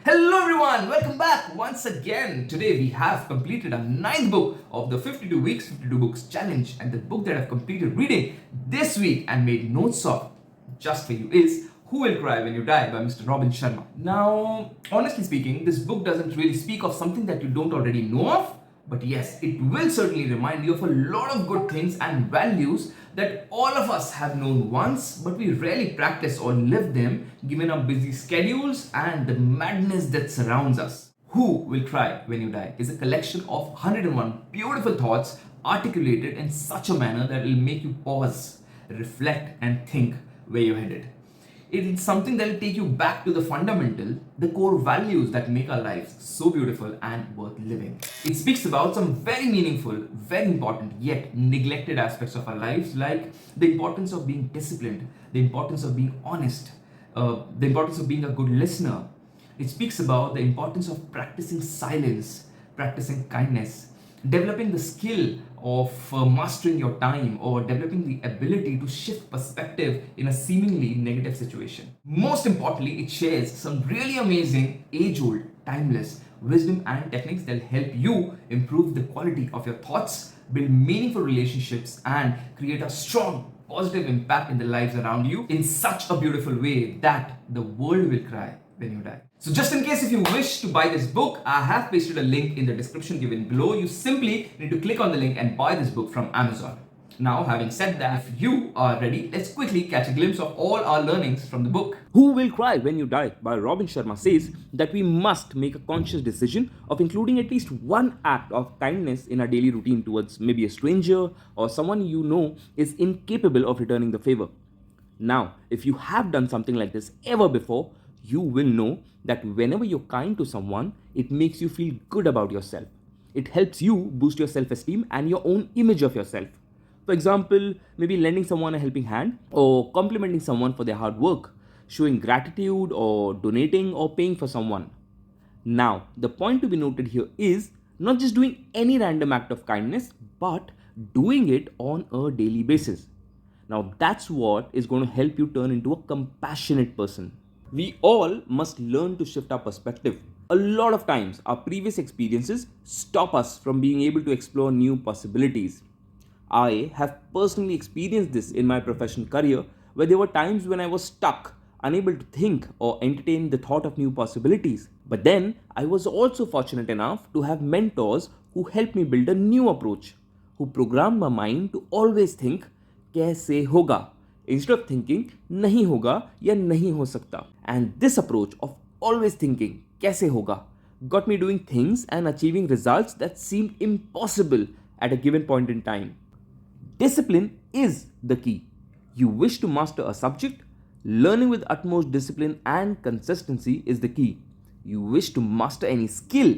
Hello everyone, welcome back once again. Today we have completed our ninth book of the 52 weeks 52 books challenge, and the book that I've completed reading this week and made notes of just for you is Who Will Cry When You Die by Mr. Robin Sharma. Now, honestly speaking, this book doesn't really speak of something that you don't already know of, but yes, it will certainly remind you of a lot of good things and values that all of us have known once, but we rarely practice or live them given our busy schedules and the madness that surrounds us. Who Will Cry When You Die is a collection of 101 beautiful thoughts articulated in such a manner that will make you pause, reflect, and think where you're headed. It's something that will take you back to the fundamental, the core values that make our lives so beautiful and worth living. It speaks about some very meaningful, very important, yet neglected aspects of our lives, like the importance of being disciplined, the importance of being honest, the importance of being a good listener. It speaks about the importance of practicing silence, practicing kindness, developing the skill of mastering your time, or developing the ability to shift perspective in a seemingly negative situation. Most importantly, it shares some really amazing, age old, timeless wisdom and techniques that help you improve the quality of your thoughts, build meaningful relationships, and create a strong, positive impact in the lives around you in such a beautiful way that the world will cry when you die. So just in case if you wish to buy this book, I have pasted a link in the description given below. You simply need to click on the link and buy this book from Amazon. Now, having said that, if you are ready, let's quickly catch a glimpse of all our learnings from the book. Who Will Cry When You Die by Robin Sharma says that we must make a conscious decision of including at least one act of kindness in our daily routine towards maybe a stranger or someone you know is incapable of returning the favor. Now, if you have done something like this ever before, you will know that whenever you're kind to someone, it makes you feel good about yourself. It helps you boost your self esteem and your own image of yourself. For example, maybe lending someone a helping hand or complimenting someone for their hard work, showing gratitude or donating or paying for someone. Now, the point to be noted here is not just doing any random act of kindness, but doing it on a daily basis. Now, that's what is going to help you turn into a compassionate person. We all must learn to shift our perspective. A lot of times, our previous experiences stop us from being able to explore new possibilities. I have personally experienced this in my professional career where there were times when I was stuck, unable to think or entertain the thought of new possibilities. But then I was also fortunate enough to have mentors who helped me build a new approach, who programmed my mind to always think, कैसे होगा, instead of thinking, नहीं होगा या नहीं हो सकता. And this approach of always thinking, कैसे होगा, got me doing things and achieving results that seemed impossible at a given point in time. Discipline is the key. You wish to master a subject, learning with utmost discipline and consistency is the key. You wish to master any skill,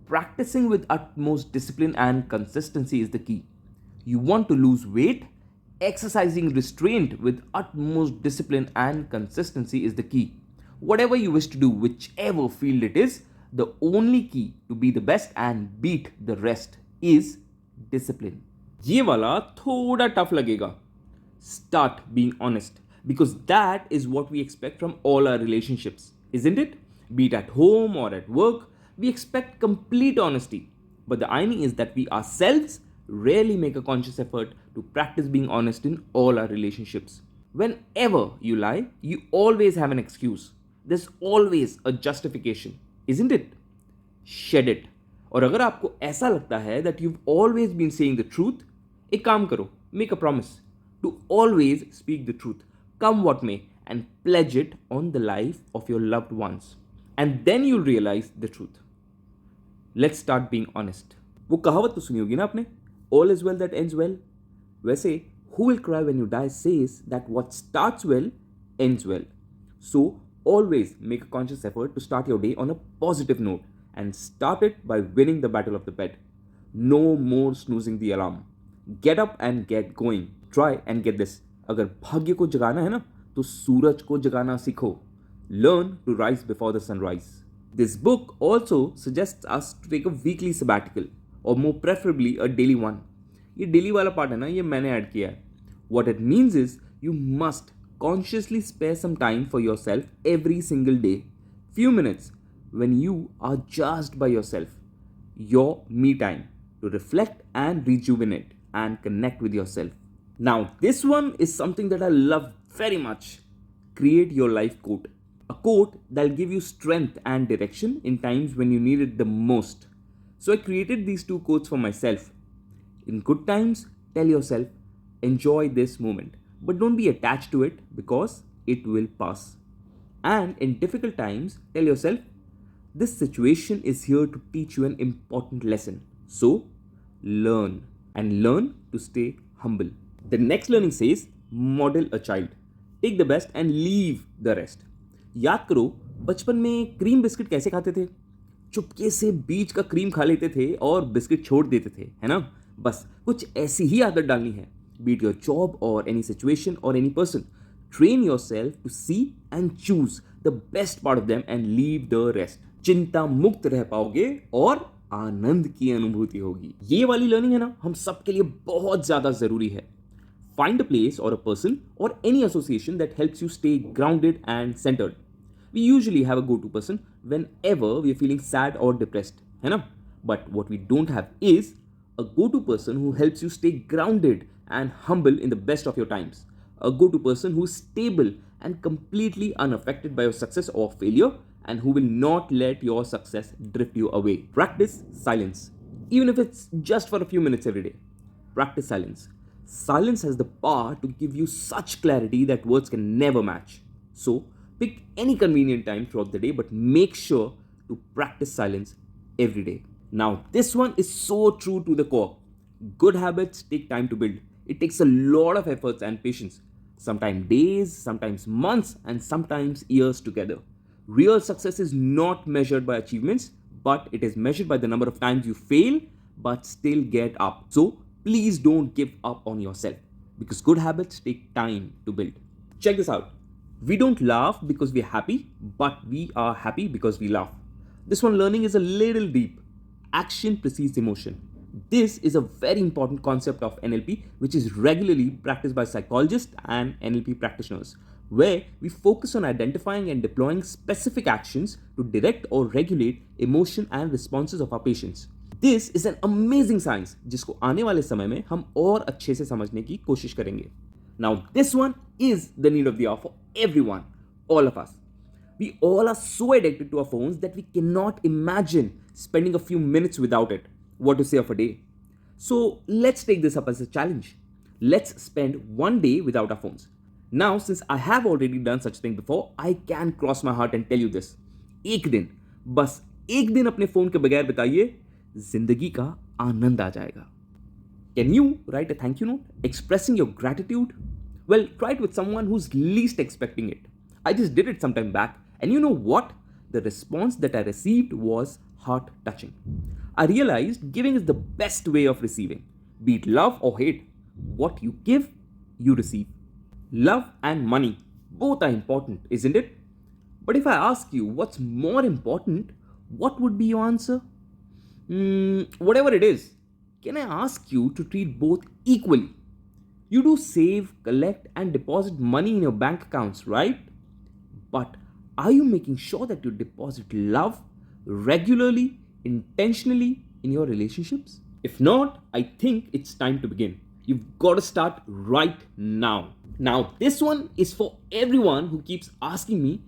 practicing with utmost discipline and consistency is the key. You want to lose weight, exercising restraint with utmost discipline and consistency is the key. Whatever you wish to do, whichever field it is, the only key to be the best and beat the rest is discipline. ये वाला थोड़ा tough लगेगा. Start being honest, because that is what we expect from all our relationships, isn't it? Be it at home or at work, we expect complete honesty. But the irony is that we ourselves rarely make a conscious effort to practice being honest in all our relationships. Whenever you lie, you always have an excuse. There's always a justification, isn't it? Shed it. और अगर आपको ऐसा लगता है that you've always been saying the truth, एक काम करो, make a promise to always speak the truth, come what may, and pledge it on the life of your loved ones. And then you'll realize the truth. Let's start being honest. वो कहावत तो सुनी होगी ना आपने? All is well that ends well. वैसे Who Will Cry When You Die says that what starts well ends well. So always make a conscious effort to start your day on a positive note and start it by winning the battle of the bed. No more snoozing the alarm. Get up and get going. Try and get this. अगर भाग्य को जगाना है ना, तो सूरज को जगाना सीखो. Learn to rise before the sunrise. This book also suggests us to take a weekly sabbatical, or more preferably a daily one. ये daily वाला part है ना, ये मैंने ऐड किया है. What it means is you must consciously spare some time for yourself every single day. Few minutes when you are just by yourself, your me time to reflect and rejuvenate and connect with yourself. Now, this one is something that I love very much. Create your life quote. A quote that'll give you strength and direction in times when you need it the most. So I created these two quotes for myself. In good times, tell yourself, enjoy this moment, but don't be attached to it because it will pass. And in difficult times, tell yourself, this situation is here to teach you an important lesson. So, learn and learn to stay humble. The next learning says, model a child. Take the best and leave the rest. याद करो बचपन में cream biscuit कैसे खाते थे? चुपके से बीच का क्रीम खा लेते थे और बिस्किट छोड़ देते थे, है ना? बस कुछ ऐसी ही आदत डालनी है. Be it your job or any situation or any person. Train yourself to see and choose the best part of them and leave the rest. चिंता मुक्त रह पाओगे और आनंद की अनुभूति होगी. ये वाली लर्निंग है ना, हम सबके लिए बहुत ज्यादा जरूरी है. Find a place or a person or any association that helps you stay grounded and centered. We usually have a go-to person whenever we are feeling sad or depressed, है ना? But what we don't have is a go-to person who helps you stay grounded and humble in the best of your times. A go-to person who is stable and completely unaffected by your success or failure and who will not let your success drift you away. Practice silence. Even if it's just for a few minutes every day. Practice silence. Silence has the power to give you such clarity that words can never match. So, pick any convenient time throughout the day, but make sure to practice silence every day. Now, this one is so true to the core. Good habits take time to build. It takes a lot of efforts and patience. Sometimes days, sometimes months, and sometimes years together. Real success is not measured by achievements, but it is measured by the number of times you fail but still get up. So, please don't give up on yourself because good habits take time to build. Check this out. We don't laugh because we're happy, but we are happy because we laugh. This one learning is a little deep. Action precedes emotion. This is a very important concept of NLP, which is regularly practiced by psychologists and NLP practitioners, where we focus on identifying and deploying specific actions to direct or regulate emotion and responses of our patients. This is an amazing science, जिसको आने वाले समय में हम और अच्छे से समझने की कोशिश करेंगे. Now, this one is the need of the hour for everyone, all of us. We all are so addicted to our phones that we cannot imagine spending a few minutes without it. What to say of a day? So let's take this up as a challenge. Let's spend one day without our phones. Now, since I have already done such thing before, I can cross my heart and tell you this. एक दिन, बस एक दिन अपने phone के बगैर बिताइए, जिंदगी का आनंद आ जाएगा. Can you write a thank you note expressing your gratitude? Well, try it with someone who's least expecting it. I just did it some time back, and you know what? The response that I received was heart touching. I realized giving is the best way of receiving. Be it love or hate, what you give, you receive. Love and money, both are important, isn't it? But if I ask you what's more important, what would be your answer? Whatever it is, can I ask you to treat both equally? You do save, collect, and deposit money in your bank accounts, right? But are you making sure that you deposit love regularly, intentionally in your relationships? If not, I think it's time to begin. You've got to start right now. Now, this one is for everyone who keeps asking me,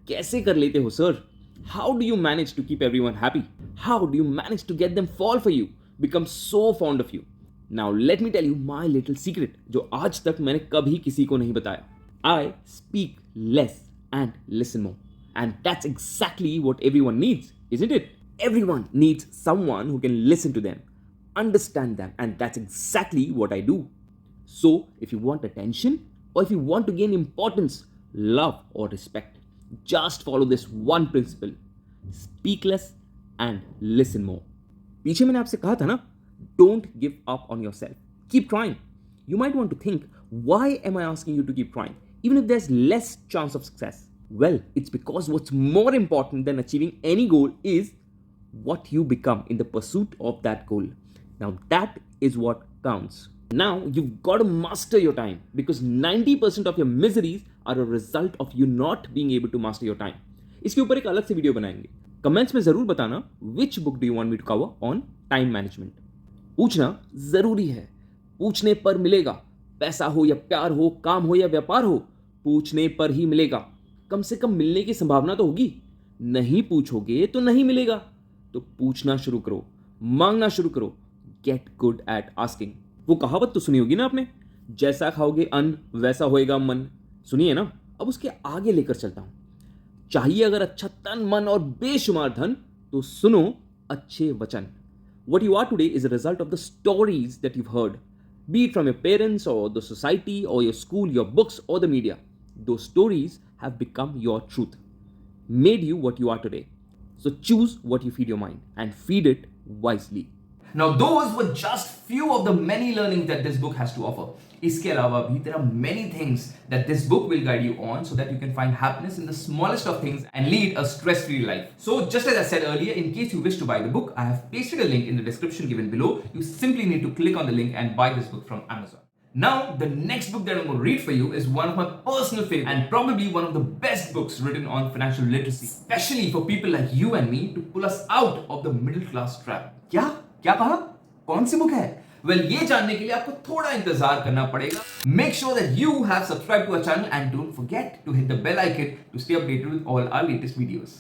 कैसे कर लेते हो sir? How do you manage to keep everyone happy? How do you manage to get them fall for you, become so fond of you? Now let me tell you my little secret जो आज तक मैंने कभी किसी को नहीं बताया. I speak less and listen more. And that's exactly what everyone needs, isn't it? Everyone needs someone who can listen to them, understand them, and that's exactly what I do. So if you want attention or if you want to gain importance, love or respect, just follow this one principle. Speak less and listen more. पीछे मैंने आपसे कहा था ना, don't give up on yourself. Keep trying. You might want to think, why am I asking you to keep trying, even if there's less chance of success? Well, it's because what's more important than achieving any goal is what you become in the pursuit of that goal. Now that is what counts. Now you've got to master your time because 90% of your miseries are a result of you not being able to master your time. इसके ऊपर एक अलग से video बनाएंगे. Comments में जरूर बताना which book do you want me to cover on time management. पूछना जरूरी है, पूछने पर मिलेगा। पैसा हो या प्यार हो, काम हो या व्यापार हो, पूछने पर ही मिलेगा। कम से कम मिलने की संभावना तो होगी। नहीं पूछोगे तो नहीं मिलेगा। तो पूछना शुरू करो, मांगना शुरू करो। Get good at asking. वो कहावत तो सुनी होगी ना आपने, जैसा खाओगे अन्न वैसा होएगा मन। सुनिए ना, अब उसके आगे लेकर चलता हूं। चाहिए अगर अच्छा तन मन और बेशुमार धन, तो सुनो अच्छे वचन। What you are today is a result of the stories that you've heard, be it from your parents or the society or your school, your books or the media. Those stories have become your truth, made you what you are today. So choose what you feed your mind and feed it wisely. Now, those were just few of the many learnings that this book has to offer. इसके अलावा भी there are many things that this book will guide you on so that you can find happiness in the smallest of things and lead a stress-free life. So, just as I said earlier, in case you wish to buy the book, I have pasted a link in the description given below. You simply need to click on the link and buy this book from Amazon. Now, the next book that I'm going to read for you is one of my personal favorites and probably one of the best books written on financial literacy, especially for people like you and me to pull us out of the middle class trap. क्या कहा? कौन सी book है? Well, ये जानने के लिए आपको थोड़ा इंतजार करना पड़ेगा. Make sure that you have subscribe to our channel and don't forget to hit the bell icon to stay updated with all our latest videos.